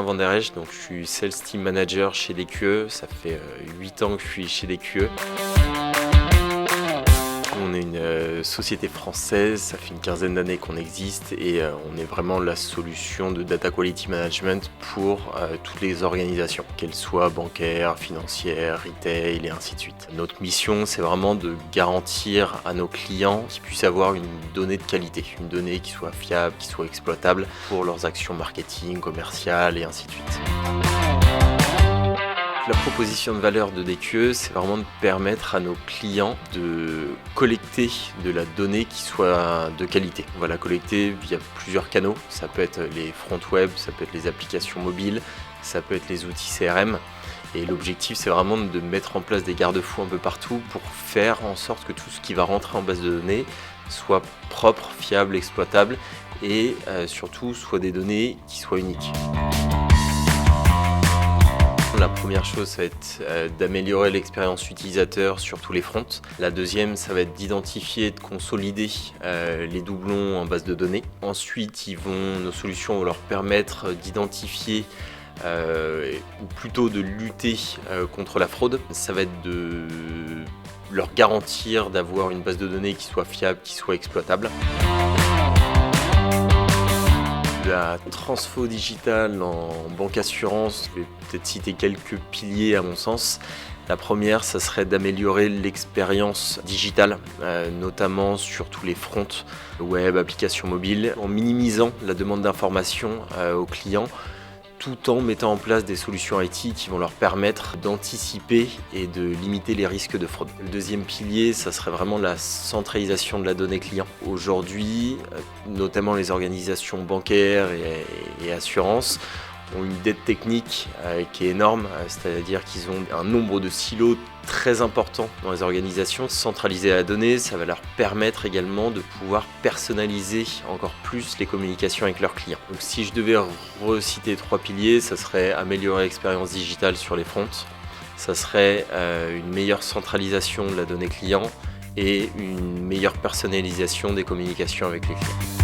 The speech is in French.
Benjamin Van Der Esch, donc je suis Sales Team Manager chez DQE. Ça fait 8 ans que je suis chez DQE. On est une société française, ça fait une quinzaine d'années qu'on existe et on est vraiment la solution de data quality management pour toutes les organisations, qu'elles soient bancaires, financières, retail et ainsi de suite. Notre mission, c'est vraiment de garantir à nos clients qu'ils puissent avoir une donnée de qualité, une donnée qui soit fiable, qui soit exploitable pour leurs actions marketing, commerciales et ainsi de suite. La proposition de valeur de DQE, c'est vraiment de permettre à nos clients de collecter de la donnée qui soit de qualité. On va la collecter via plusieurs canaux. Ça peut être les front web, ça peut être les applications mobiles, ça peut être les outils CRM. Et l'objectif, c'est vraiment de mettre en place des garde-fous un peu partout pour faire en sorte que tout ce qui va rentrer en base de données soit propre, fiable, exploitable et surtout soit des données qui soient uniques. La première chose, ça va être d'améliorer l'expérience utilisateur sur tous les fronts. La deuxième, ça va être d'identifier et de consolider les doublons en base de données. Ensuite, nos solutions vont leur permettre d'identifier ou plutôt de lutter contre la fraude. Ça va être de leur garantir d'avoir une base de données qui soit fiable, qui soit exploitable. La transfo digitale en banque assurance, je vais peut-être citer quelques piliers à mon sens. La première, ça serait d'améliorer l'expérience digitale, notamment sur tous les fronts web, applications mobiles, en minimisant la demande d'informations aux clients, tout en mettant en place des solutions IT qui vont leur permettre d'anticiper et de limiter les risques de fraude. Le deuxième pilier, ça serait vraiment la centralisation de la donnée client. Aujourd'hui, notamment les organisations bancaires et assurances ont une dette technique qui est énorme, c'est-à-dire qu'ils ont un nombre de silos très important dans les organisations. Centraliser la donnée, ça va leur permettre également de pouvoir personnaliser encore plus les communications avec leurs clients. Donc si je devais reciter 3 piliers, ça serait améliorer l'expérience digitale sur les fronts, ça serait une meilleure centralisation de la donnée client et une meilleure personnalisation des communications avec les clients.